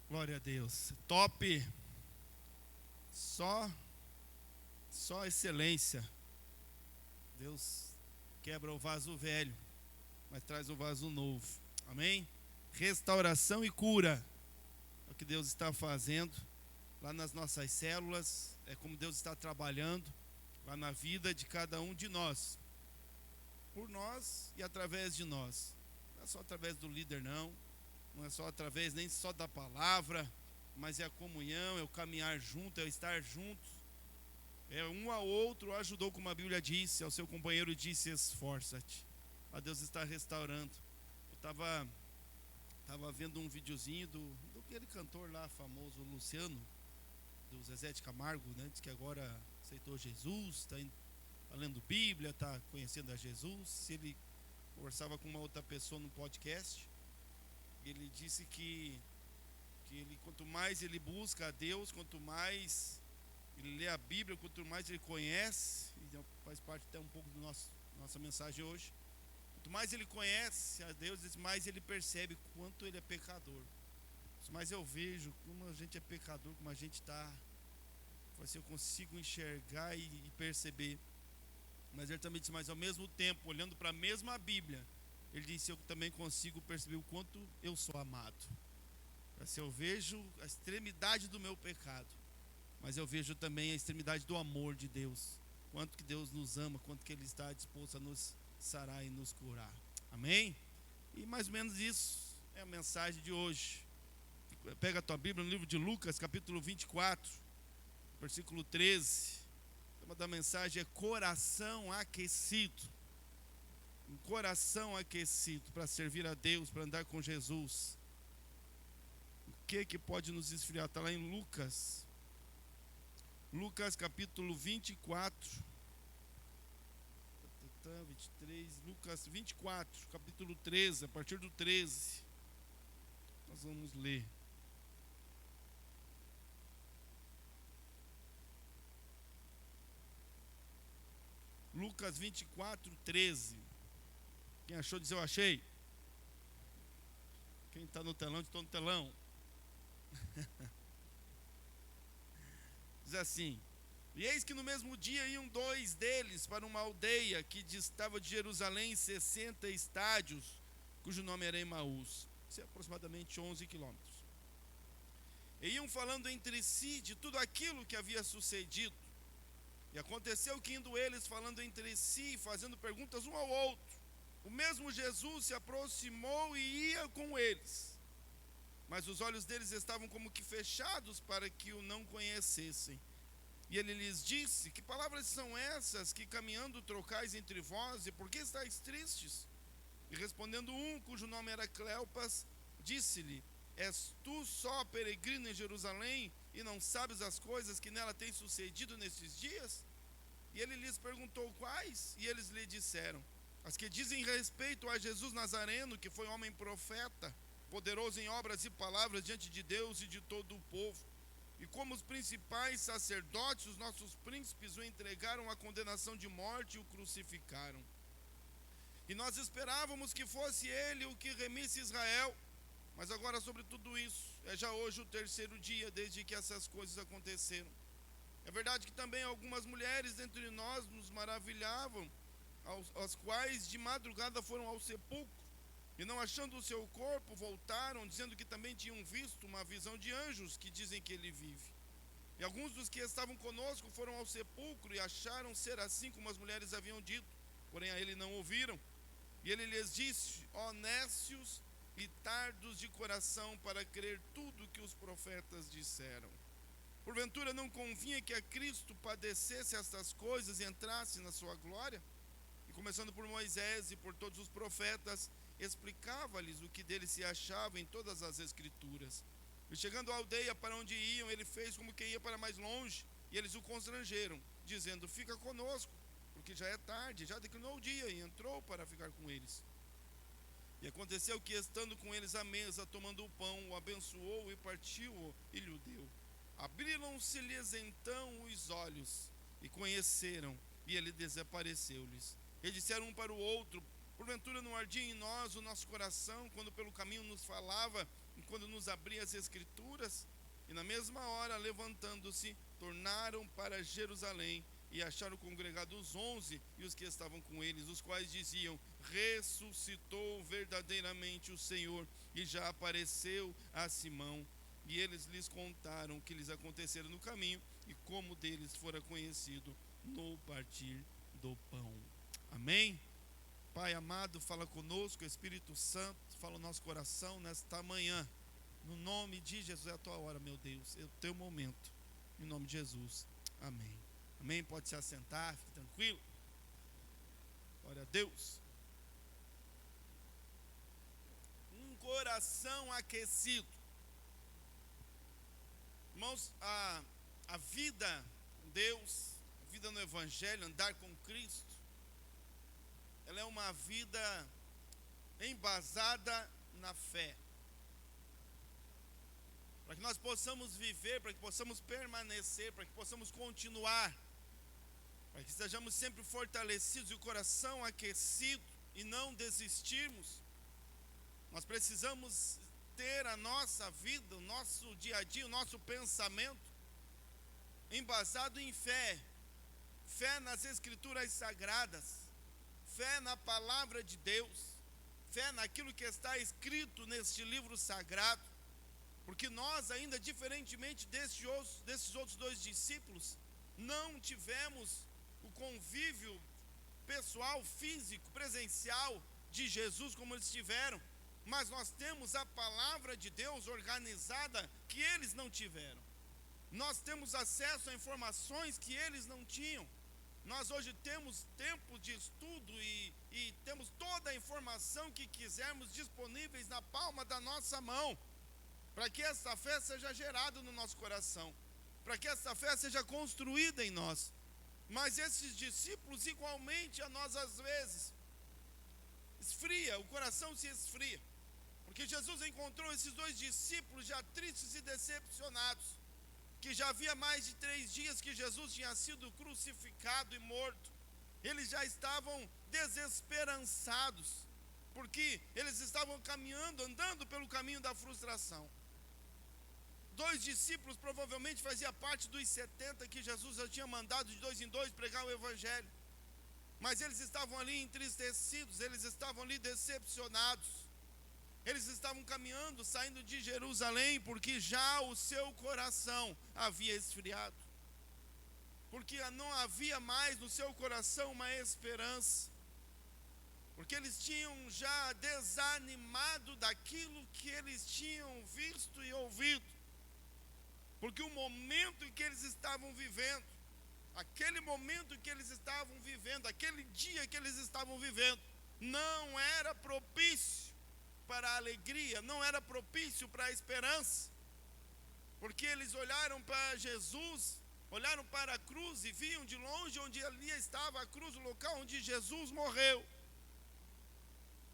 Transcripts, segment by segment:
Glória a Deus. Top. Só excelência. Deus quebra o vaso velho, mas traz o vaso novo. Amém? Restauração e cura. É o que Deus está fazendo lá nas nossas células. É como Deus está trabalhando lá na vida de cada um de nós. Por nós e através de nós. Não é só através do líder, não. Não é só através nem só da palavra, mas é a comunhão, é o caminhar junto, é o estar juntos. É um ao outro ajudou, como a Bíblia disse, ao seu companheiro disse: esforça-te. A Deus está restaurando. Eu estava vendo um videozinho do aquele cantor lá famoso, Luciano, do Zezé de Camargo, né? Diz que agora aceitou Jesus, está lendo Bíblia, está conhecendo a Jesus. Ele conversava com uma outra pessoa no podcast. Ele disse que ele, quanto mais ele busca a Deus, quanto mais ele lê a Bíblia, quanto mais ele conhece, e faz parte até um pouco da nossa mensagem hoje, quanto mais ele conhece a Deus, mais ele percebe quanto ele é pecador. Mas eu vejo como a gente é pecador, como a gente está, assim, eu consigo enxergar e perceber. Mas ele também disse, mas ao mesmo tempo, olhando para a mesma Bíblia, ele disse: eu também consigo perceber o quanto eu sou amado. Assim, eu vejo a extremidade do meu pecado, mas eu vejo também a extremidade do amor de Deus. Quanto que Deus nos ama, quanto que Ele está disposto a nos sarar e nos curar. Amém? E mais ou menos isso é a mensagem de hoje. Pega a tua Bíblia no livro de Lucas, capítulo 24, versículo 13. O tema da mensagem é coração aquecido. Um coração aquecido para servir a Deus, para andar com Jesus. O que pode nos esfriar? Está lá em Lucas capítulo 24, 23, Lucas 24, capítulo 13, a partir do 13, nós vamos ler. Lucas 24, 13. Quem achou, diz: eu achei. Quem está no telão, estou no telão. Diz assim: e eis que no mesmo dia iam dois deles para uma aldeia que distava de Jerusalém 60 estádios, cujo nome era Emaús. Isso é aproximadamente 11 quilômetros. E iam falando entre si de tudo aquilo que havia sucedido. E aconteceu que, indo eles falando entre si, fazendo perguntas um ao outro, o mesmo Jesus se aproximou e ia com eles. Mas os olhos deles estavam como que fechados para que o não conhecessem. E ele lhes disse: que palavras são essas que caminhando trocais entre vós, e por que estáis tristes? E respondendo um, cujo nome era Cleopas, disse-lhe: és tu só peregrino em Jerusalém, e não sabes as coisas que nela têm sucedido nestes dias? E ele lhes perguntou quais, e eles lhe disseram: as que dizem respeito a Jesus Nazareno, que foi homem profeta, poderoso em obras e palavras diante de Deus e de todo o povo. E como os principais sacerdotes, os nossos príncipes o entregaram à condenação de morte e o crucificaram. E nós esperávamos que fosse ele o que remisse Israel. Mas agora, sobre tudo isso, é já hoje o terceiro dia desde que essas coisas aconteceram. É verdade que também algumas mulheres entre nós nos maravilhavam, as quais de madrugada foram ao sepulcro, e não achando o seu corpo, voltaram, dizendo que também tinham visto uma visão de anjos que dizem que ele vive. E alguns dos que estavam conosco foram ao sepulcro e acharam ser assim como as mulheres haviam dito, porém a ele não ouviram. E ele lhes disse: ó nécios e tardos de coração para crer tudo que os profetas disseram. Porventura não convinha que a Cristo padecesse estas coisas e entrasse na sua glória? E começando por Moisés e por todos os profetas, explicava-lhes o que dele se achava em todas as escrituras. E chegando à aldeia para onde iam, ele fez como que ia para mais longe, e eles o constrangeram, dizendo: fica conosco, porque já é tarde. Já declinou o dia, e entrou para ficar com eles. E aconteceu que, estando com eles à mesa, tomando o pão, o abençoou e partiu-o e lhe deu. Abriram-se-lhes então os olhos, e conheceram, e ele desapareceu-lhes. E disseram um para o outro: porventura não ardia em nós o nosso coração, quando pelo caminho nos falava quando nos abria as Escrituras, e na mesma hora, levantando-se, tornaram para Jerusalém, e acharam congregados os 11 e os que estavam com eles, os quais diziam: ressuscitou verdadeiramente o Senhor, e já apareceu a Simão. E eles lhes contaram o que lhes acontecera no caminho, e como deles fora conhecido no partir do pão. Amém? Pai amado, fala conosco, Espírito Santo, fala no nosso coração nesta manhã. No nome de Jesus, é a tua hora, meu Deus, é o teu momento. Em nome de Jesus, amém. Amém? Pode se assentar, fique tranquilo. Glória a Deus. Um coração aquecido. Irmãos, a vida com Deus, a vida no Evangelho, andar com Cristo, ela é uma vida embasada na fé. Para que nós possamos viver, para que possamos permanecer, para que possamos continuar, para que estejamos sempre fortalecidos e o coração aquecido e não desistirmos, nós precisamos ter a nossa vida, o nosso dia a dia, o nosso pensamento embasado em fé. Fé nas Escrituras Sagradas, fé na Palavra de Deus, fé naquilo que está escrito neste livro sagrado. Porque nós ainda, diferentemente desses outros dois discípulos, não tivemos o convívio pessoal, físico, presencial de Jesus como eles tiveram, mas nós temos a palavra de Deus organizada que eles não tiveram. Nós temos acesso a informações que eles não tinham. Nós hoje temos tempo de estudo e temos toda a informação que quisermos disponíveis na palma da nossa mão, para que essa fé seja gerada no nosso coração, para que essa fé seja construída em nós. Mas esses discípulos, igualmente a nós às vezes, esfria, o coração se esfria, porque Jesus encontrou esses dois discípulos já tristes e decepcionados, que já havia mais de 3 dias que Jesus tinha sido crucificado e morto. Eles já estavam desesperançados, porque eles estavam caminhando, andando pelo caminho da frustração. 2 discípulos provavelmente faziam parte dos 70 que Jesus já tinha mandado de 2 em 2 pregar o Evangelho. Mas eles estavam ali entristecidos, eles estavam ali decepcionados. Eles estavam caminhando, saindo de Jerusalém, porque já o seu coração havia esfriado. Porque não havia mais no seu coração uma esperança. Porque eles tinham já desanimado daquilo que eles tinham visto e ouvido. Porque o momento em que eles estavam vivendo, aquele momento que eles estavam vivendo, aquele dia que eles estavam vivendo, não era propício para a alegria, não era propício para a esperança, porque eles olharam para Jesus, olharam para a cruz e viam de longe onde ali estava a cruz, o local onde Jesus morreu.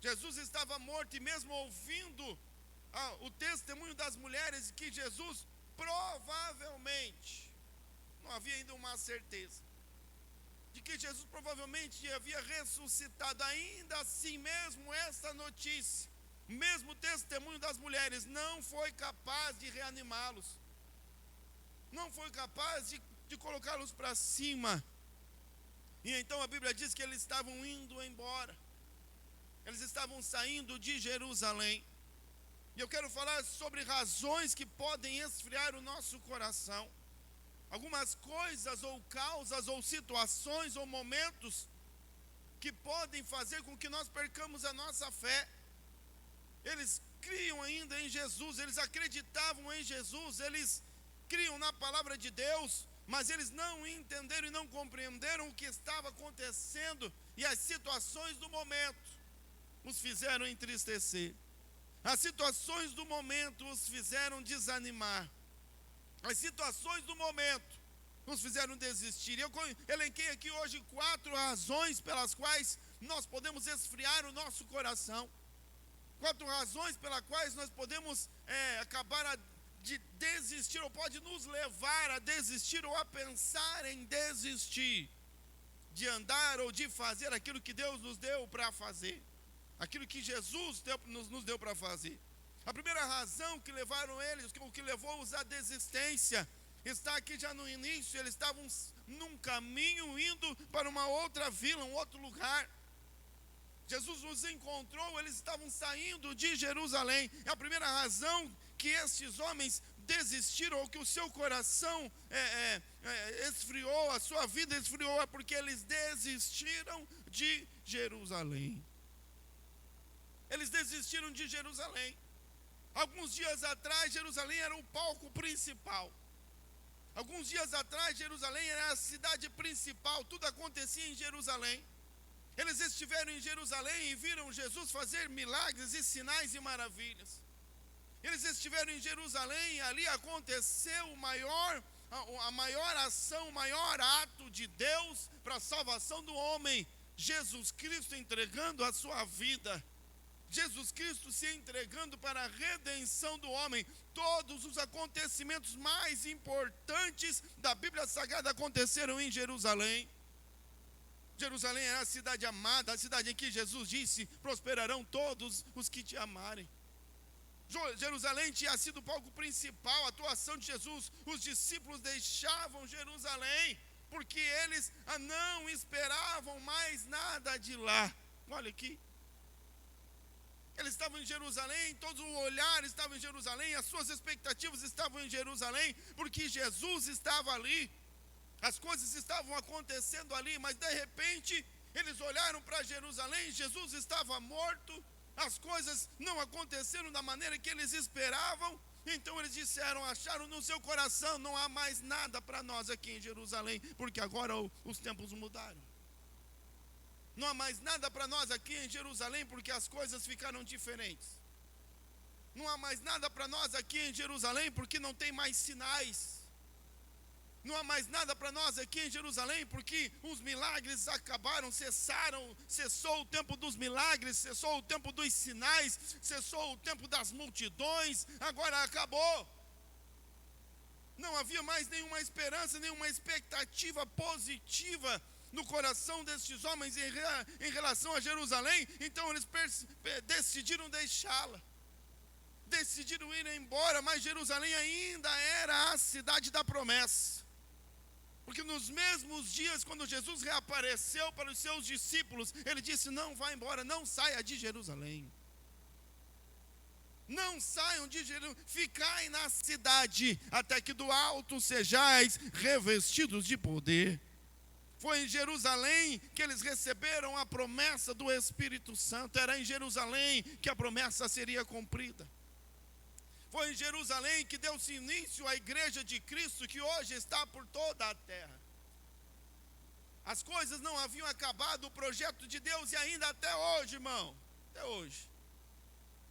Jesus estava morto, e mesmo ouvindo o testemunho das mulheres, que Jesus provavelmente, não havia ainda uma certeza, de que Jesus provavelmente havia ressuscitado. Ainda assim, mesmo essa notícia, mesmo o testemunho das mulheres, não foi capaz de reanimá-los, não foi capaz de colocá-los para cima. E então a Bíblia diz que eles estavam indo embora, eles estavam saindo de Jerusalém. E eu quero falar sobre razões que podem esfriar o nosso coração. Algumas coisas ou causas ou situações ou momentos que podem fazer com que nós percamos a nossa fé. Eles criam ainda em Jesus, eles acreditavam em Jesus, eles criam na palavra de Deus, mas eles não entenderam e não compreenderam o que estava acontecendo, e as situações do momento os fizeram entristecer. As situações do momento os fizeram desanimar. As situações do momento nos fizeram desistir. Eu elenquei aqui hoje 4 razões pelas quais nós podemos esfriar o nosso coração. 4 razões pelas quais nós podemos acabar de desistir, ou pode nos levar a desistir, ou a pensar em desistir de andar ou de fazer aquilo que Deus nos deu para fazer, aquilo que Jesus nos deu para fazer. A primeira razão que levaram eles, o que levou-os à desistência, está aqui já no início. Eles estavam num caminho indo para uma outra vila, um outro lugar. Jesus os encontrou, eles estavam saindo de Jerusalém. É a primeira razão que estes homens desistiram, ou que o seu coração esfriou, a sua vida esfriou, é porque eles desistiram de Jerusalém. Eles desistiram de Jerusalém. Alguns dias atrás, Jerusalém era o palco principal. Alguns dias atrás, Jerusalém era a cidade principal, tudo acontecia em Jerusalém. Eles estiveram em Jerusalém e viram Jesus fazer milagres e sinais e maravilhas. Eles estiveram em Jerusalém e ali aconteceu a maior ação, o maior ato de Deus para a salvação do homem. Jesus Cristo entregando a sua vida. Jesus Cristo se entregando para a redenção do homem. Todos os acontecimentos mais importantes da Bíblia Sagrada aconteceram em Jerusalém. Jerusalém era a cidade amada, a cidade em que Jesus disse: prosperarão todos os que te amarem. Jerusalém tinha sido o palco principal, a atuação de Jesus. Os discípulos deixavam Jerusalém, porque eles não esperavam mais nada de lá. Olha aqui. Eles estavam em Jerusalém, todo o olhar estava em Jerusalém, as suas expectativas estavam em Jerusalém, porque Jesus estava ali. As coisas estavam acontecendo ali, mas de repente eles olharam para Jerusalém, Jesus estava morto, as coisas não aconteceram da maneira que eles esperavam. Então eles disseram, acharam no seu coração: não há mais nada para nós aqui em Jerusalém, porque agora os tempos mudaram. Não há mais nada para nós aqui em Jerusalém, porque as coisas ficaram diferentes. Não há mais nada para nós aqui em Jerusalém, porque não tem mais sinais. Não há mais nada para nós aqui em Jerusalém, porque os milagres acabaram, cessou o tempo dos milagres, cessou o tempo dos sinais, cessou o tempo das multidões, agora acabou. Não havia mais nenhuma esperança, nenhuma expectativa positiva no coração destes homens em relação a Jerusalém. Então eles decidiram deixá-la, decidiram ir embora, mas Jerusalém ainda era a cidade da promessa. Porque nos mesmos dias, quando Jesus reapareceu para os seus discípulos, ele disse: não vá embora, não saia de Jerusalém. Não saiam de Jerusalém, ficai na cidade, até que do alto sejais revestidos de poder. Foi em Jerusalém que eles receberam a promessa do Espírito Santo. Era em Jerusalém que a promessa seria cumprida. Foi em Jerusalém que deu-se início à igreja de Cristo, que hoje está por toda a terra. As coisas não haviam acabado, o projeto de Deus, e ainda até hoje, irmão, até hoje,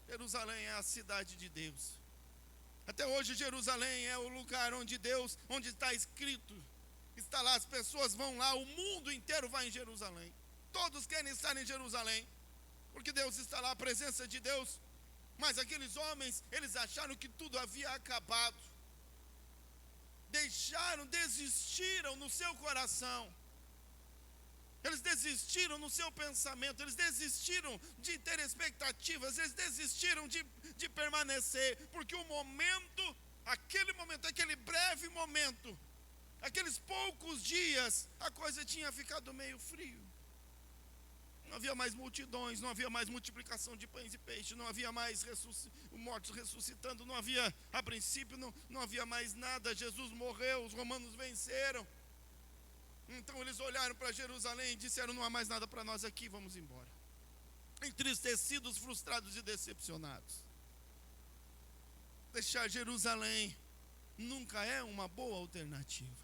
Jerusalém é a cidade de Deus. Até hoje Jerusalém é o lugar onde Deus, onde está escrito, está lá, as pessoas vão lá, o mundo inteiro vai em Jerusalém. Todos querem estar em Jerusalém, porque Deus está lá, a presença de Deus. Mas aqueles homens, eles acharam que tudo havia acabado. Desistiram no seu coração. Eles desistiram no seu pensamento, eles desistiram de ter expectativas, eles desistiram de permanecer, porque o momento, aquele breve momento, aqueles poucos dias, a coisa tinha ficado meio frio. Não havia mais multidões, não havia mais multiplicação de pães e peixes, não havia mais mortos ressuscitando, não havia, a princípio, não havia mais nada. Jesus morreu, os romanos venceram. Então eles olharam para Jerusalém e disseram: não há mais nada para nós aqui, vamos embora. Entristecidos, frustrados e decepcionados. Deixar Jerusalém nunca é uma boa alternativa.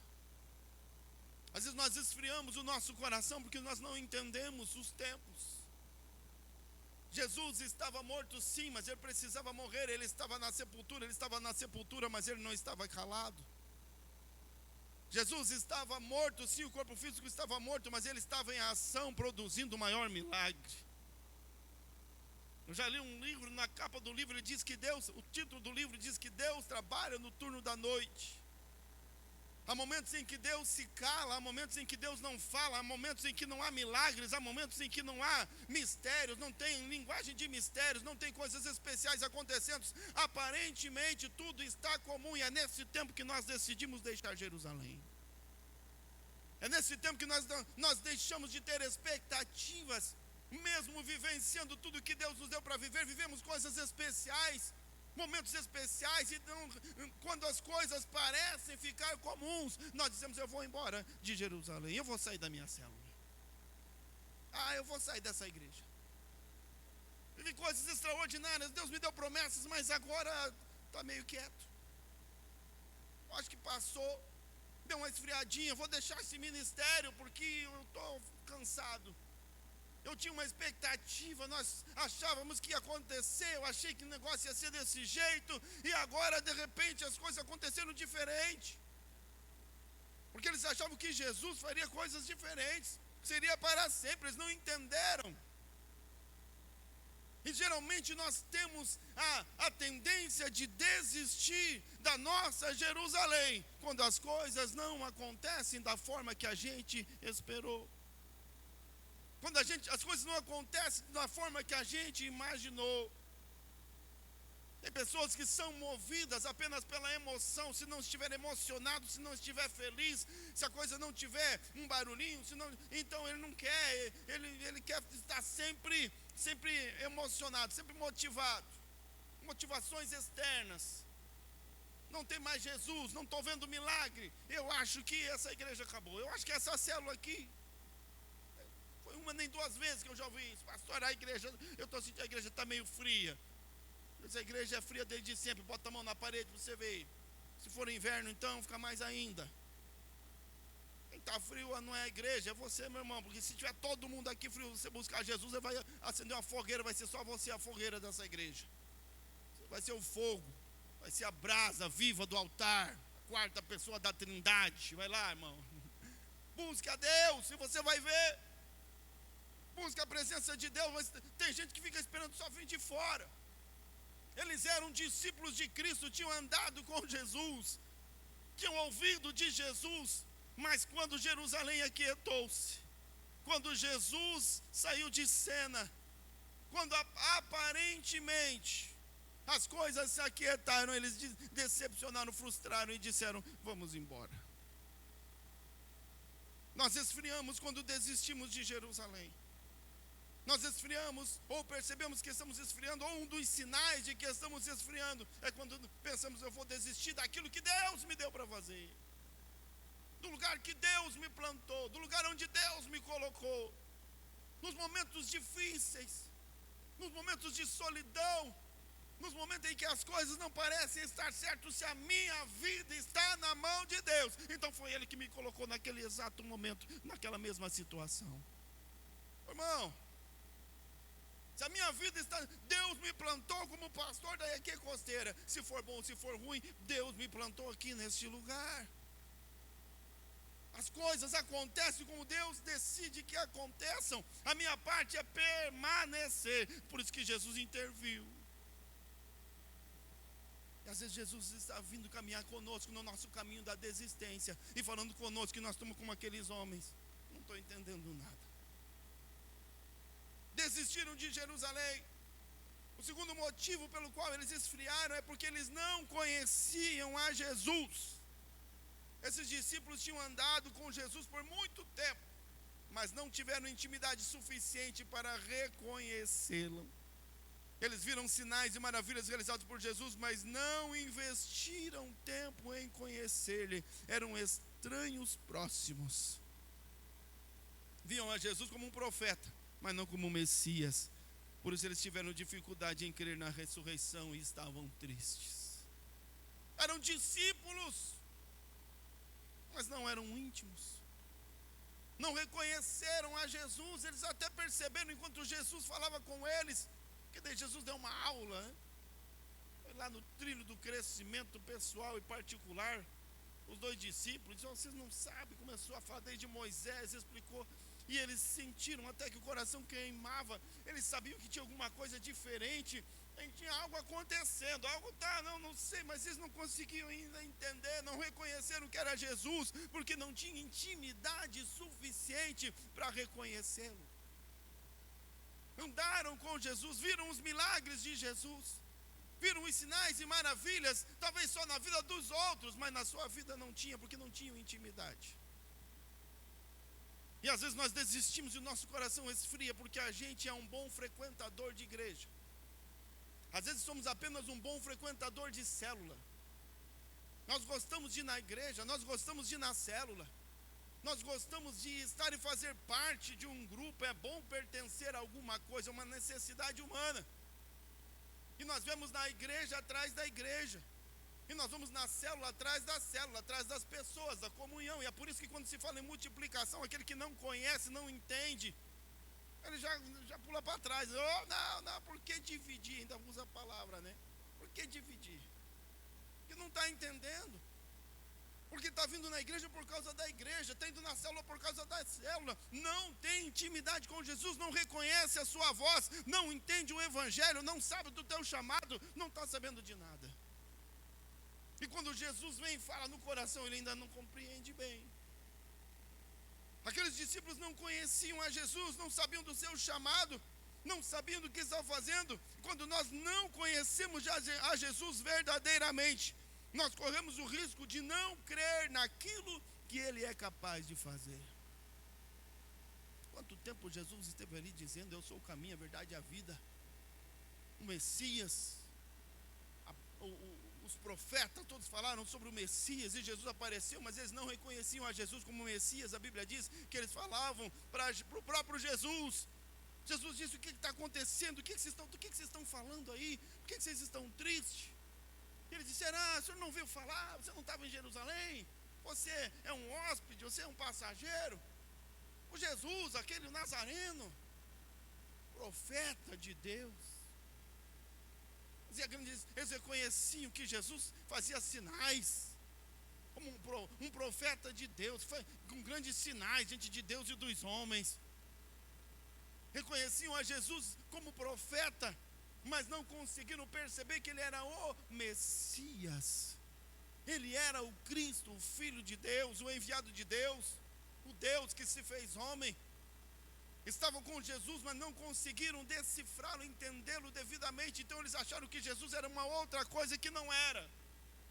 Às vezes nós esfriamos o nosso coração porque nós não entendemos os tempos. Jesus estava morto sim, mas ele precisava morrer. Ele estava na sepultura, mas ele não estava calado. Jesus estava morto sim, o corpo físico estava morto, mas ele estava em ação, produzindo o maior milagre. Eu já li um livro, na capa do livro ele diz que Deus, o título do livro diz que Deus trabalha no turno da noite. Há momentos em que Deus se cala, há momentos em que Deus não fala, há momentos em que não há milagres, há momentos em que não há mistérios, não tem linguagem de mistérios, não tem coisas especiais acontecendo. Aparentemente tudo está comum, e é nesse tempo que nós decidimos deixar Jerusalém. É nesse tempo que nós deixamos de ter expectativas, mesmo vivenciando tudo que Deus nos deu para viver. Vivemos coisas especiais, momentos especiais, e quando as coisas parecem ficar comuns, nós dizemos: eu vou embora de Jerusalém, eu vou sair da minha célula, eu vou sair dessa igreja. Vivi coisas extraordinárias, Deus me deu promessas, mas agora está meio quieto. Acho que passou, deu uma esfriadinha, vou deixar esse ministério porque eu estou cansado. Eu tinha uma expectativa, nós achávamos que ia acontecer, eu achei que o negócio ia ser desse jeito, e agora de repente as coisas aconteceram diferente. Porque eles achavam que Jesus faria coisas diferentes, seria para sempre, eles não entenderam. E geralmente nós temos a tendência de desistir da nossa Jerusalém, quando as coisas não acontecem da forma que a gente esperou. Quando as coisas não acontecem da forma que a gente imaginou. Tem pessoas que são movidas apenas pela emoção. Se não estiver emocionado, se não estiver feliz, se a coisa não tiver um barulhinho, então ele não quer, ele quer estar sempre emocionado, sempre motivado. Motivações externas. Não tem mais Jesus, não estou vendo milagre. Eu acho que essa igreja acabou. Eu acho que essa célula aqui, foi uma nem duas vezes que eu já ouvi isso. Pastor, a igreja, eu estou sentindo que a igreja está meio fria. Essa igreja é fria desde sempre. Bota a mão na parede para você ver. Se for inverno, então fica mais ainda. Quem está frio não é a igreja, é você, meu irmão. Porque se tiver todo mundo aqui frio, você buscar Jesus, você vai acender uma fogueira. Vai ser só você a fogueira dessa igreja. Vai ser o fogo, vai ser a brasa viva do altar, a quarta pessoa da Trindade. Vai lá, irmão. Busque a Deus e você vai ver. Busca a presença de Deus. Mas tem gente que fica esperando só vir de fora. Eles eram discípulos de Cristo, tinham andado com Jesus, tinham ouvido de Jesus, mas quando Jerusalém aquietou-se, quando Jesus saiu de cena, quando aparentemente as coisas se aquietaram, eles decepcionaram, frustraram e disseram: vamos embora. Nós esfriamos quando desistimos de Jerusalém. Nós esfriamos, ou percebemos que estamos esfriando, ou um dos sinais de que estamos esfriando é quando pensamos: eu vou desistir daquilo que Deus me deu para fazer, do lugar que Deus me plantou, do lugar onde Deus me colocou. Nos momentos difíceis, nos momentos de solidão, nos momentos em que as coisas não parecem estar certas, se a minha vida está na mão de Deus, então foi Ele que me colocou naquele exato momento, naquela mesma situação. Irmão, se a minha vida está, Deus me plantou como pastor da EQ Costeira. Se for bom, se for ruim, Deus me plantou aqui neste lugar. As coisas acontecem como Deus decide que aconteçam. A minha parte é permanecer. Por isso que Jesus interviu. E às vezes Jesus está vindo caminhar conosco no nosso caminho da desistência, e falando conosco que nós estamos como aqueles homens. Não estou entendendo nada. Desistiram de Jerusalém. O segundo motivo pelo qual eles esfriaram é porque eles não conheciam a Jesus. Esses discípulos tinham andado com Jesus por muito tempo, mas não tiveram intimidade suficiente para reconhecê-lo. Eles viram sinais e maravilhas realizados por Jesus, mas não investiram tempo em conhecer-lhe. Eram estranhos próximos. Viam a Jesus como um profeta, mas não como Messias. Por isso eles tiveram dificuldade em crer na ressurreição e estavam tristes. Eram discípulos, mas não eram íntimos. Não reconheceram a Jesus. Eles até perceberam enquanto Jesus falava com eles, que daí Jesus deu uma aula, né? Foi lá no trilho do crescimento pessoal e particular. Os dois discípulos disseram: vocês não sabem, começou a falar desde Moisés, explicou. E eles sentiram até que o coração queimava. Eles sabiam que tinha alguma coisa diferente. tinha algo acontecendo, algo não sei, mas eles não conseguiam ainda entender, não reconheceram que era Jesus, porque não tinha intimidade suficiente para reconhecê-lo. Andaram com Jesus, viram os milagres de Jesus, viram os sinais e maravilhas, talvez só na vida dos outros, mas na sua vida não tinha, porque não tinham intimidade. E às vezes nós desistimos e o nosso coração esfria, porque a gente é um bom frequentador de igreja. Às vezes somos apenas um bom frequentador de célula. Nós gostamos de ir na igreja, nós gostamos de ir na célula, nós gostamos de estar e fazer parte de um grupo. É bom pertencer a alguma coisa, é uma necessidade humana. E nós vemos na igreja atrás da igreja, e nós vamos na célula atrás da célula, atrás das pessoas, da comunhão. E é por isso que quando se fala em multiplicação, aquele que não conhece, não entende, ele já pula para trás. Oh, não, por que dividir? Ainda usa a palavra, né? Por que dividir? Porque não está entendendo. Porque está vindo na igreja por causa da igreja, está indo na célula por causa da célula, não tem intimidade com Jesus, não reconhece a sua voz, não entende o evangelho, não sabe do teu chamado, não está sabendo de nada. E quando Jesus vem e fala no coração, ele ainda não compreende bem. Aqueles discípulos não conheciam a Jesus, não sabiam do seu chamado, não sabiam do que estavam fazendo. Quando nós não conhecemos a Jesus verdadeiramente, nós corremos o risco de não crer naquilo que Ele é capaz de fazer. Quanto tempo Jesus esteve ali dizendo: eu sou o caminho, a verdade e a vida. O Messias, os profetas todos falaram sobre o Messias, e Jesus apareceu, mas eles não reconheciam a Jesus como Messias. A Bíblia diz que eles falavam para o próprio Jesus. Jesus disse: o que está acontecendo? Do que vocês estão falando aí? Por que vocês estão tristes? Eles disseram: o senhor não veio falar, você não estava em Jerusalém, você é um hóspede, você é um passageiro. O Jesus, aquele Nazareno, profeta de Deus. Eles reconheciam que Jesus fazia sinais, como um profeta de Deus, com grandes sinais diante de Deus e dos homens. Reconheciam a Jesus como profeta, mas não conseguiram perceber que ele era o Messias. Ele era o Cristo, o Filho de Deus, o enviado de Deus, o Deus que se fez homem. Estavam com Jesus, mas não conseguiram decifrá-lo, entendê-lo devidamente. Então eles acharam que Jesus era uma outra coisa que não era.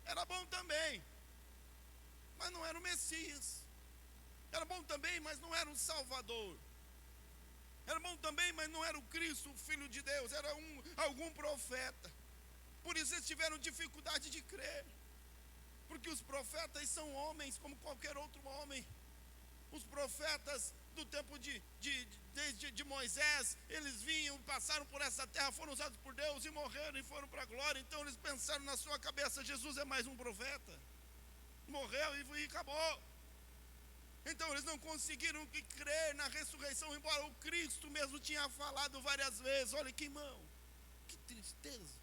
Era bom também, mas não era o Messias. Era bom também, mas não era o Salvador. Era bom também, mas não era o Cristo, o Filho de Deus. Era algum profeta. Por isso eles tiveram dificuldade de crer, porque os profetas são homens como qualquer outro homem. Os profetas do tempo de Moisés, eles vinham, passaram por essa terra, foram usados por Deus e morreram e foram para a glória. Então eles pensaram na sua cabeça: Jesus é mais um profeta, morreu e acabou. Então eles não conseguiram crer na ressurreição, embora o Cristo mesmo tinha falado várias vezes. Olha que irmão, que tristeza.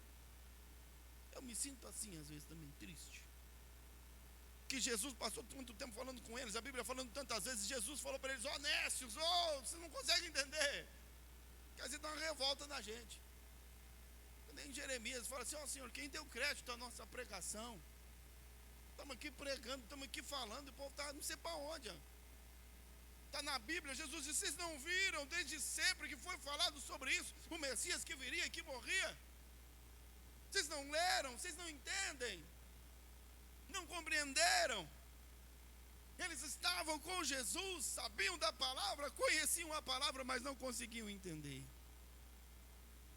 Eu me sinto assim às vezes também, triste. Que Jesus passou tanto tempo falando com eles, a Bíblia falando tantas vezes. Jesus falou para eles: honestos, vocês não conseguem entender. Quer dizer, dá uma revolta na gente. Nem Jeremias fala assim: Senhor, quem deu crédito à nossa pregação? Estamos aqui pregando, estamos aqui falando, e o povo está não sei para onde. Está na Bíblia. Jesus disse: vocês não viram desde sempre que foi falado sobre isso, o Messias que viria e que morria? Vocês não leram, vocês não entendem, não compreenderam. Eles estavam com Jesus, sabiam da palavra, conheciam a palavra, mas não conseguiam entender,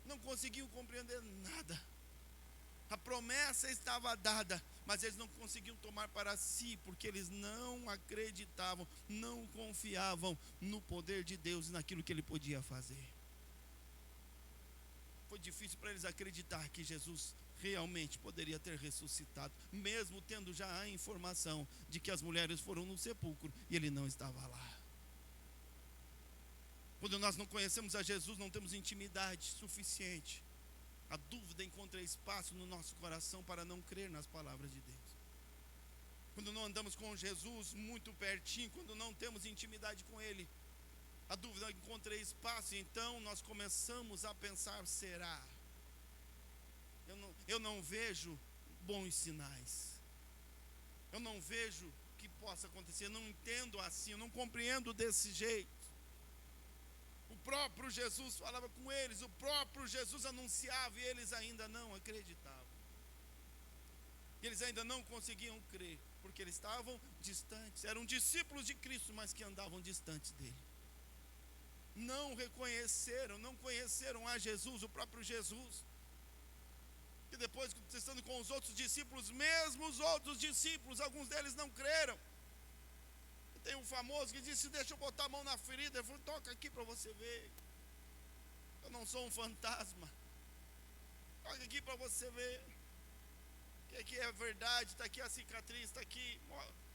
não conseguiam compreender nada. A promessa estava dada, mas eles não conseguiam tomar para si, porque eles não acreditavam, não confiavam no poder de Deus e naquilo que Ele podia fazer. Foi difícil para eles acreditar que Jesus realmente poderia ter ressuscitado, mesmo tendo já a informação de que as mulheres foram no sepulcro e Ele não estava lá. Quando nós não conhecemos a Jesus, não temos intimidade suficiente. A dúvida encontra espaço no nosso coração para não crer nas palavras de Deus. Quando não andamos com Jesus muito pertinho, quando não temos intimidade com Ele, a dúvida encontra espaço, e então nós começamos a pensar: será? Eu não vejo bons sinais. Eu não vejo que possa acontecer. Eu não entendo assim, eu não compreendo desse jeito. O próprio Jesus falava com eles, o próprio Jesus anunciava e eles ainda não acreditavam. E eles ainda não conseguiam crer, porque eles estavam distantes. Eram discípulos de Cristo, mas que andavam distantes dele. Não reconheceram, não conheceram a Jesus, o próprio Jesus. E depois, estando com os outros discípulos, mesmo os outros discípulos, alguns deles não creram. E tem um famoso que disse: deixa eu botar a mão na ferida. Ele falou: toca aqui para você ver. Eu não sou um fantasma. Toca aqui para você ver. Que aqui é verdade, está aqui a cicatriz, está aqui.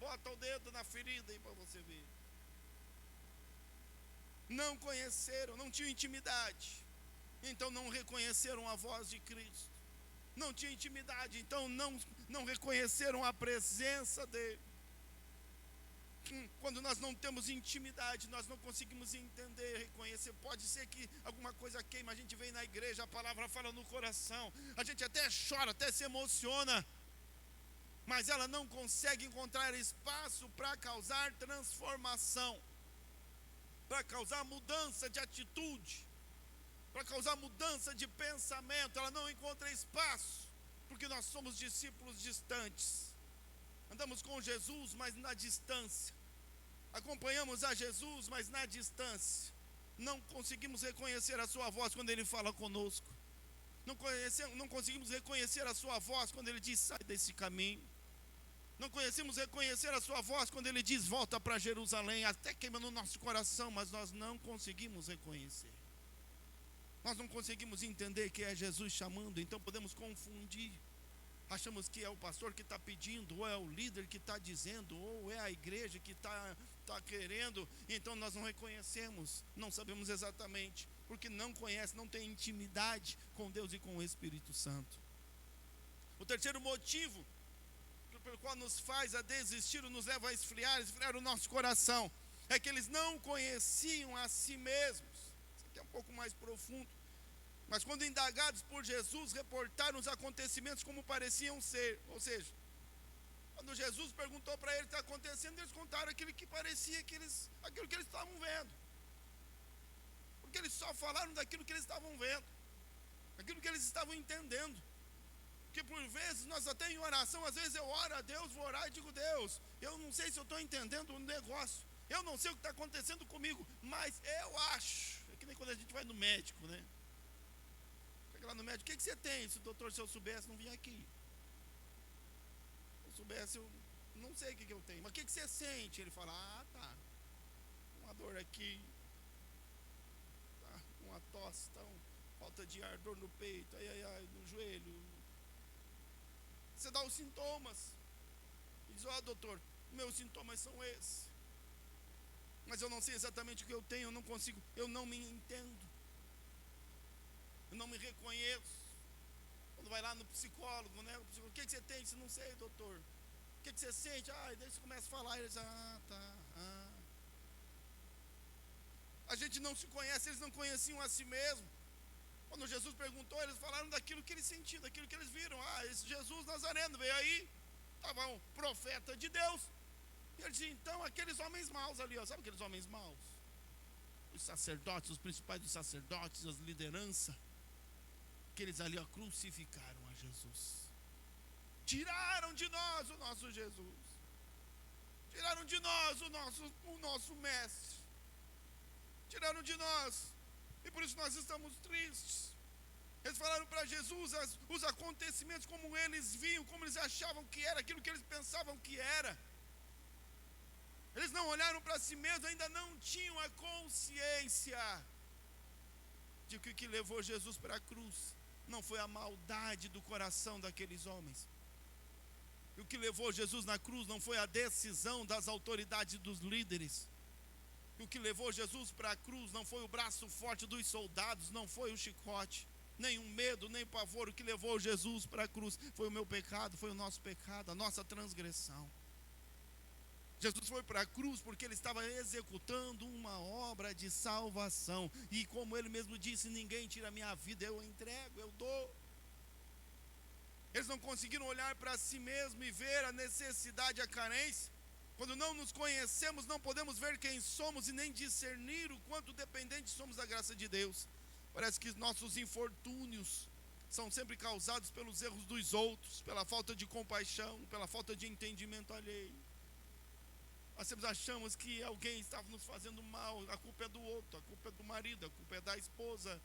Bota o dedo na ferida aí para você ver. Não conheceram, não tinham intimidade. Então não reconheceram a voz de Cristo. Não tinham intimidade, então não reconheceram a presença dele. Quando nós não temos intimidade, nós não conseguimos entender, reconhecer. Pode ser que alguma coisa queima, a gente vem na igreja, a palavra fala no coração, a gente até chora, até se emociona, mas ela não consegue encontrar espaço para causar transformação, para causar mudança de atitude, para causar mudança de pensamento. Ela não encontra espaço, porque nós somos discípulos distantes. Andamos com Jesus, mas na distância. Acompanhamos a Jesus, mas na distância. Não conseguimos reconhecer a sua voz quando ele fala conosco. Não conseguimos reconhecer a sua voz quando ele diz: sai desse caminho. Não conseguimos reconhecer a sua voz quando ele diz: volta para Jerusalém. Até queima no nosso coração, mas nós não conseguimos reconhecer. Nós não conseguimos entender que é Jesus chamando, então podemos confundir. Achamos que é o pastor que está pedindo, ou é o líder que está dizendo, ou é a igreja que está querendo. Então nós não reconhecemos, não sabemos exatamente, porque não conhece, não tem intimidade com Deus e com o Espírito Santo. O terceiro motivo pelo qual nos faz a desistir, nos leva a esfriar o nosso coração, é que eles não conheciam a si mesmos. Isso aqui é um pouco mais profundo. Mas quando indagados por Jesus, reportaram os acontecimentos como pareciam ser. Ou seja, quando Jesus perguntou para eles o que está acontecendo, eles contaram aquilo que parecia aquilo que eles estavam vendo. Porque eles só falaram daquilo que eles estavam vendo, aquilo que eles estavam entendendo. Porque por vezes, nós até em oração, às vezes eu oro a Deus, vou orar e digo: Deus, eu não sei se eu estou entendendo o negócio, eu não sei o que está acontecendo comigo, mas eu acho. É que nem quando a gente vai no médico, né? Chega lá no médico: o que você tem? Doutor, se eu soubesse, não vinha aqui. Se eu soubesse, eu não sei o que eu tenho. Mas o que você sente? Ele fala: ah, tá, uma dor aqui, tá, uma tosse, tá, falta de ar, dor no peito, ai, no joelho. Você dá os sintomas e diz: ó, doutor, meus sintomas são esses, mas eu não sei exatamente o que eu tenho, eu não consigo, eu não me entendo, eu não me reconheço. Quando vai lá no psicólogo, né? O que você tem? Você: não sei, doutor. O que você sente? Daí você começa a falar, e eles: A gente não se conhece, eles não conheciam a si mesmo. Quando Jesus perguntou, eles falaram daquilo que eles sentiam, daquilo que eles viram. Esse Jesus Nazareno veio aí, estava um profeta de Deus. E ele disse: então, aqueles homens maus ali, sabe aqueles homens maus? Os sacerdotes, os principais dos sacerdotes, as lideranças, aqueles ali crucificaram a Jesus. Tiraram de nós o nosso Jesus. Tiraram de nós o nosso mestre. Tiraram de nós. E por isso nós estamos tristes. Eles falaram para Jesus os acontecimentos como eles viam, como eles achavam que era, aquilo que eles pensavam que era. Eles não olharam para si mesmos, ainda não tinham a consciência de que o que levou Jesus para a cruz não foi a maldade do coração daqueles homens. E o que levou Jesus na cruz não foi a decisão das autoridades, dos líderes. E o que levou Jesus para a cruz não foi o braço forte dos soldados, não foi o chicote, nem o medo, nem o pavor. O que levou Jesus para a cruz foi o meu pecado, foi o nosso pecado, a nossa transgressão. Jesus foi para a cruz porque ele estava executando uma obra de salvação. E como ele mesmo disse: ninguém tira a minha vida, eu entrego, eu dou. Eles não conseguiram olhar para si mesmo e ver a necessidade, a carência. Quando não nos conhecemos, não podemos ver quem somos e nem discernir o quanto dependentes somos da graça de Deus. Parece que nossos infortúnios são sempre causados pelos erros dos outros, pela falta de compaixão, pela falta de entendimento alheio. Nós sempre achamos que alguém estava nos fazendo mal, a culpa é do outro, a culpa é do marido, a culpa é da esposa,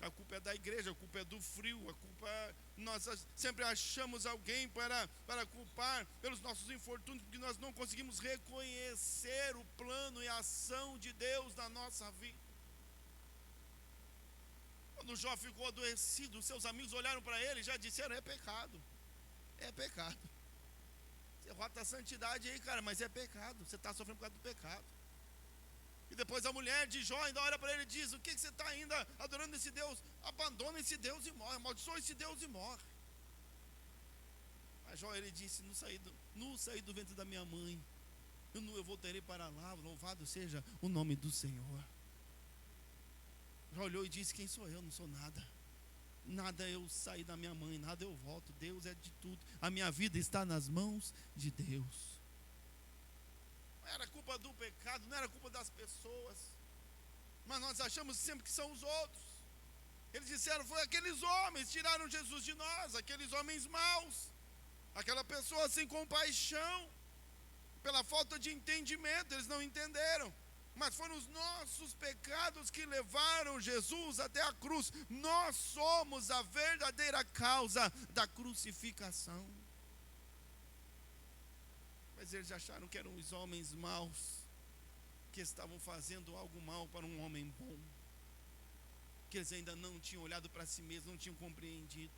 a culpa é da igreja, a culpa é do frio, a culpa é... Nós sempre achamos alguém para culpar pelos nossos infortúnios, porque nós não conseguimos reconhecer o plano e a ação de Deus na nossa vida. Quando Jó ficou adoecido, seus amigos olharam para ele e já disseram: é pecado, é pecado. Você rota a santidade aí, cara, mas é pecado, você está sofrendo por causa do pecado. E depois a mulher de Jó ainda olha para ele e diz: o que você está ainda adorando esse Deus? Abandona esse Deus e morre, amaldiçoa esse Deus e morre. Mas Jó, ele disse: não saí do ventre da minha mãe, eu voltarei para lá, louvado seja o nome do Senhor. Jó olhou e disse: quem sou eu? Não sou nada. Nada eu saí da minha mãe, nada eu volto. Deus é de tudo. A minha vida está nas mãos de Deus. Não era culpa do pecado, não era culpa das pessoas, mas nós achamos sempre que são os outros. Eles disseram: foi aqueles homens, tiraram Jesus de nós, aqueles homens maus, aquela pessoa sem compaixão, pela falta de entendimento, eles não entenderam. Mas foram os nossos pecados que levaram Jesus até a cruz. Nós somos a verdadeira causa da crucificação. Mas eles acharam que eram os homens maus que estavam fazendo algo mal para um homem bom, que eles ainda não tinham olhado para si mesmos, não tinham compreendido.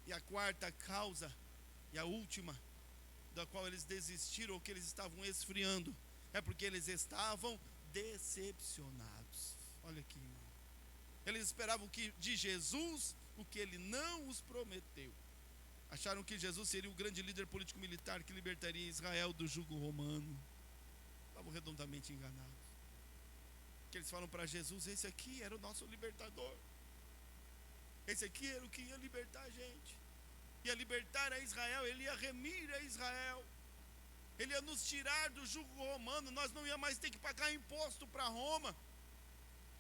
E a quarta causa, e a última, da qual eles desistiram, ou que eles estavam esfriando, é porque eles estavam decepcionados. Olha aqui, irmão. Eles esperavam de Jesus o que ele não os prometeu. Acharam que Jesus seria o grande líder político-militar que libertaria Israel do jugo romano. Estavam redondamente enganados. Que eles falam para Jesus: esse aqui era o nosso libertador. Esse aqui era o que ia libertar a gente. Ia libertar a Israel, ele ia remir a Israel. Ele ia nos tirar do jugo romano. Nós não ia mais ter que pagar imposto para Roma.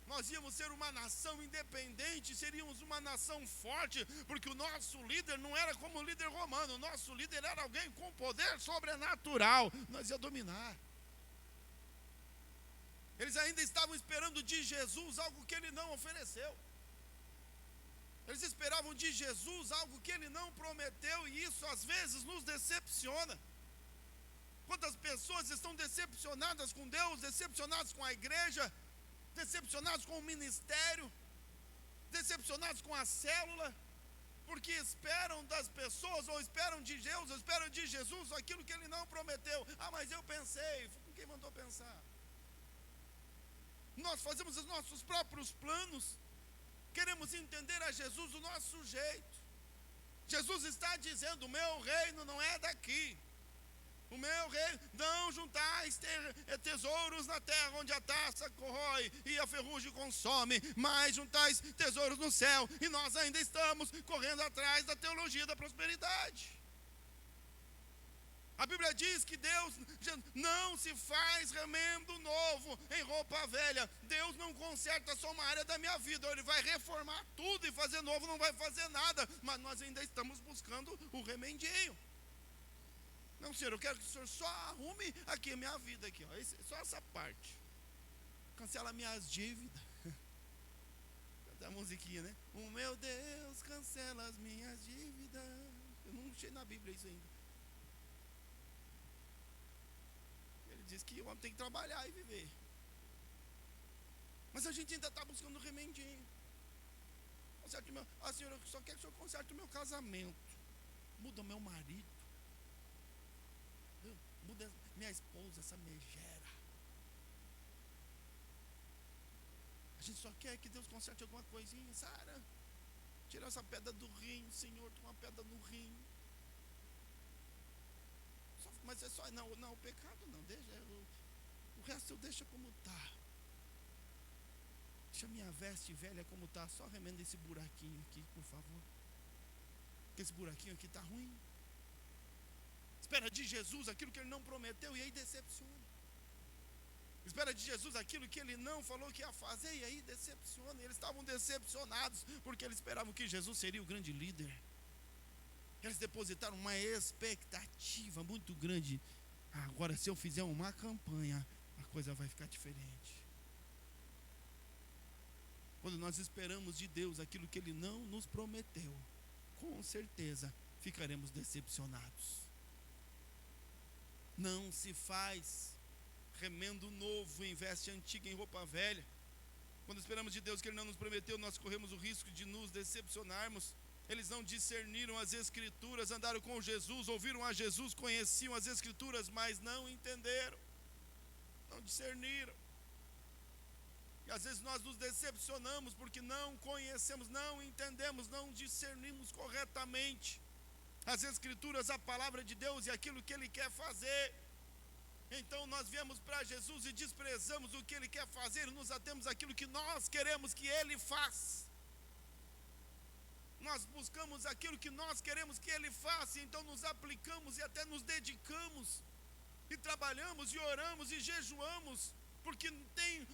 Nós íamos ser uma nação independente, seríamos uma nação forte, porque o nosso líder não era como o líder romano. O nosso líder era alguém com poder sobrenatural. Nós ia dominar. Eles ainda estavam esperando de Jesus algo que ele não ofereceu. Eles esperavam de Jesus algo que ele não prometeu, e isso às vezes nos decepciona. Quantas pessoas estão decepcionadas com Deus, decepcionadas com a igreja, decepcionados com o ministério, decepcionados com a célula, porque esperam das pessoas, ou esperam de Deus, ou esperam de Jesus aquilo que ele não prometeu. Ah, mas eu pensei. Quem mandou pensar? Nós fazemos os nossos próprios planos, queremos entender a Jesus do nosso jeito. Jesus está dizendo: o meu reino não é daqui. O meu reino, não juntais tesouros na terra, onde a taça corrói e a ferrugem consome, mas juntais tesouros no céu. E nós ainda estamos correndo atrás da teologia da prosperidade. A Bíblia diz que Deus não se faz remendo novo em roupa velha. Deus não conserta só uma área da minha vida, ele vai reformar tudo, e fazer novo não vai fazer nada. Mas nós ainda estamos buscando o remendinho. Não, Senhor, eu quero que o Senhor só arrume aqui a minha vida aqui, ó, só essa parte. Cancela minhas dívidas. Canta a musiquinha, né? O meu Deus cancela as minhas dívidas. Eu não achei na Bíblia isso ainda. Ele diz que o homem tem que trabalhar e viver. Mas a gente ainda está buscando remendinho. Conserte meu, Senhor, eu só quero que o Senhor conserte o meu casamento. Muda o meu marido. Muda minha esposa, essa megera. A gente só quer que Deus conserte alguma coisinha. Sara, tira essa pedra do rim, Senhor, tem uma pedra no rim. Mas é só, não, o pecado não, deixa, o resto eu deixo como está. Deixa minha veste velha como está, só remenda esse buraquinho aqui, por favor. que esse buraquinho aqui está ruim. Espera de Jesus aquilo que Ele não prometeu e aí decepciona. Espera de Jesus aquilo que Ele não falou que ia fazer e aí decepciona. Eles estavam decepcionados porque eles esperavam que Jesus seria o grande líder. Eles depositaram uma expectativa muito grande. Agora, se eu fizer uma campanha, a coisa vai ficar diferente. Quando nós esperamos de Deus aquilo que Ele não nos prometeu, com certeza ficaremos decepcionados. Não se faz remendo novo em veste antiga, em roupa velha. Quando esperamos de Deus que Ele não nos prometeu, nós corremos o risco de nos decepcionarmos. Eles não discerniram as Escrituras, andaram com Jesus, ouviram a Jesus, conheciam as Escrituras, mas não entenderam, não discerniram. E às vezes nós nos decepcionamos porque não conhecemos, não entendemos, não discernimos corretamente as Escrituras, a palavra de Deus e aquilo que Ele quer fazer. Então nós viemos para Jesus e desprezamos o que Ele quer fazer, e nos atemos àquilo que nós queremos que Ele faça. Nós buscamos aquilo que nós queremos que Ele faça, então nos aplicamos e até nos dedicamos, e trabalhamos e oramos e jejuamos, porque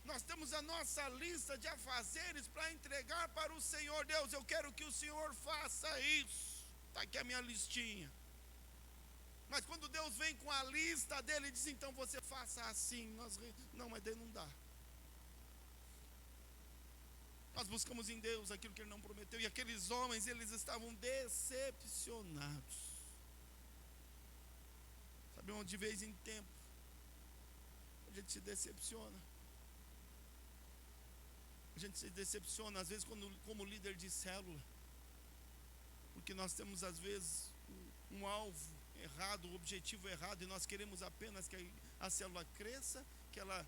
nós temos a nossa lista de afazeres para entregar para o Senhor. Deus, eu quero que o Senhor faça isso, está aqui a minha listinha. Mas quando Deus vem com a lista dele e diz, então você faça assim, não, mas daí não dá. Nós buscamos em Deus aquilo que Ele não prometeu, e aqueles homens, eles estavam decepcionados. Sabe onde de vez em tempo a gente se decepciona? A gente se decepciona às vezes como líder de célula, porque nós temos às vezes um alvo errado, um objetivo errado, e nós queremos apenas que a célula cresça, que ela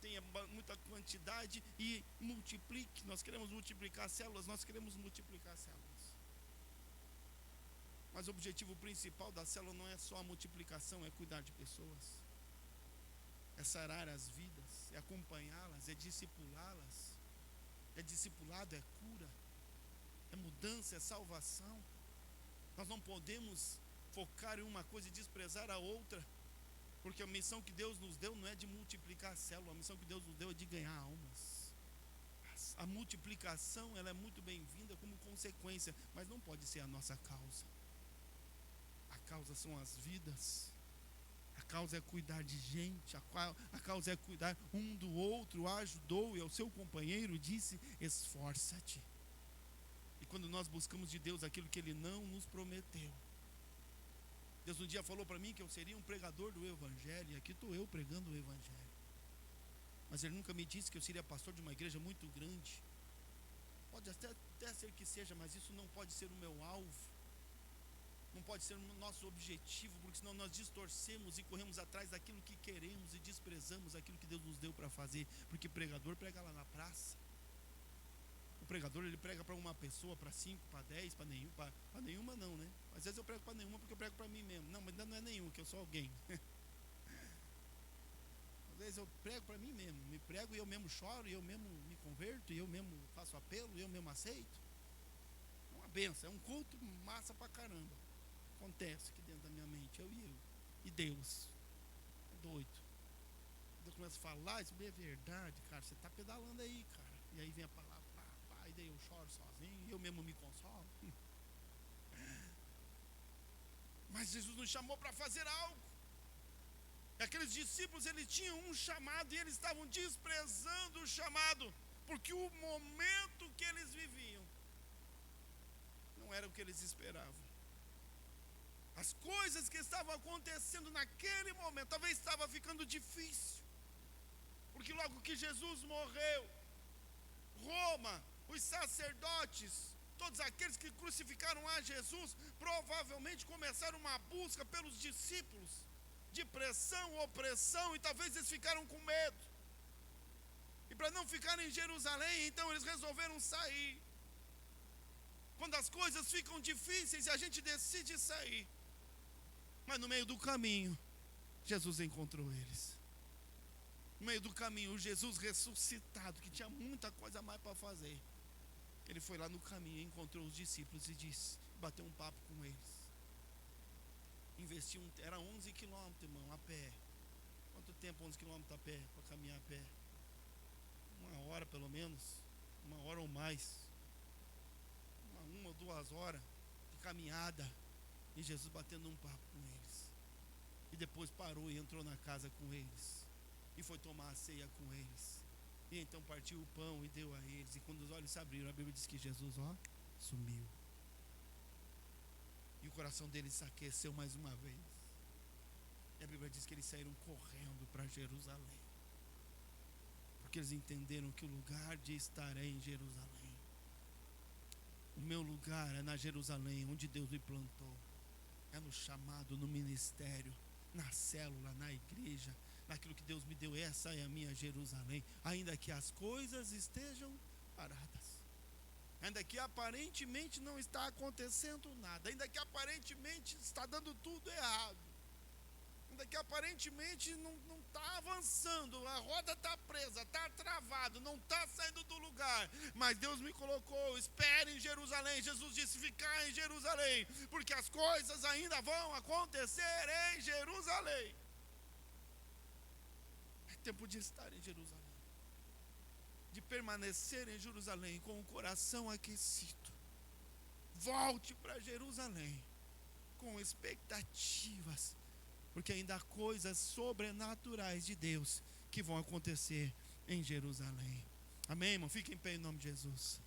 tenha muita quantidade e multiplique. Nós queremos multiplicar células, mas o objetivo principal da célula não é só a multiplicação, é cuidar de pessoas, é sarar as vidas, é acompanhá-las, é discipulá-las. É discipulado, é cura, é mudança, é salvação. Nós não podemos focar em uma coisa e desprezar a outra, porque a missão que Deus nos deu não é de multiplicar a célula, a missão que Deus nos deu é de ganhar almas. A multiplicação, ela é muito bem-vinda como consequência, mas não pode ser a nossa causa. A causa são as vidas, a causa é cuidar de gente, a causa é cuidar um do outro. Ajudou e ao seu companheiro disse, esforça-te. E quando nós buscamos de Deus aquilo que Ele não nos prometeu, Deus um dia falou para mim que eu seria um pregador do Evangelho, e aqui estou eu pregando o Evangelho. Mas Ele nunca me disse que eu seria pastor de uma igreja muito grande. Pode até ser que seja, mas isso não pode ser o meu alvo, não pode ser o nosso objetivo, porque senão nós distorcemos e corremos atrás daquilo que queremos e desprezamos aquilo que Deus nos deu para fazer. Porque pregador prega lá na praça. O pregador, ele prega para uma pessoa, para 5, para 10, para nenhuma não, né? Às vezes eu prego para nenhuma porque eu prego para mim mesmo. Não, mas ainda não é nenhum, que eu sou alguém. Às vezes eu prego para mim mesmo, me prego e eu mesmo choro, e eu mesmo me converto, e eu mesmo faço apelo, e eu mesmo aceito. É uma benção, é um culto massa pra caramba. Acontece aqui dentro da minha mente, eu. E Deus, é doido. Deus começa a falar, isso é verdade, cara, você está pedalando aí, cara. E aí vem a palavra, e daí eu choro sozinho, e eu mesmo me consolo. Mas Jesus nos chamou para fazer algo. E aqueles discípulos, eles tinham um chamado, e eles estavam desprezando o chamado, porque o momento que eles viviam não era o que eles esperavam. As coisas que estavam acontecendo naquele momento, talvez estava ficando difícil, porque logo que Jesus morreu, Roma, os sacerdotes, todos aqueles que crucificaram a Jesus, provavelmente começaram uma busca pelos discípulos, de pressão, opressão, e talvez eles ficaram com medo, e para não ficarem em Jerusalém, então eles resolveram sair. Quando as coisas ficam difíceis e a gente decide sair, mas no meio do caminho, Jesus encontrou eles. No meio do caminho, o Jesus ressuscitado, que tinha muita coisa a mais para fazer, ele foi lá no caminho, encontrou os discípulos e disse: bateu um papo com eles. Investiu, era 11 quilômetros, irmão, a pé. Quanto tempo 11 quilômetros a pé, para caminhar a pé? 1 hora pelo menos, 1 hora ou mais. Uma ou 2 horas de caminhada. E Jesus batendo um papo com eles. E depois parou e entrou na casa com eles. E foi tomar a ceia com eles. E então partiu o pão e deu a eles. E quando os olhos se abriram, a Bíblia diz que Jesus, sumiu. E o coração deles se aqueceu mais uma vez. E a Bíblia diz que eles saíram correndo para Jerusalém. Porque eles entenderam que o lugar de estar é em Jerusalém. O meu lugar é na Jerusalém, onde Deus me plantou. É no chamado, no ministério, na célula, na igreja, naquilo que Deus me deu. Essa é a minha Jerusalém. Ainda que as coisas estejam paradas, ainda que aparentemente não está acontecendo nada, ainda que aparentemente está dando tudo errado, ainda que aparentemente não está avançando, a roda está presa, está travado, não está saindo do lugar, mas Deus me colocou, espere em Jerusalém. Jesus disse, ficar em Jerusalém, porque as coisas ainda vão acontecer em Jerusalém. É tempo de estar em Jerusalém, de permanecer em Jerusalém com o coração aquecido. Volte para Jerusalém com expectativas, porque ainda há coisas sobrenaturais de Deus que vão acontecer em Jerusalém. Amém, irmão? Fique em pé em nome de Jesus.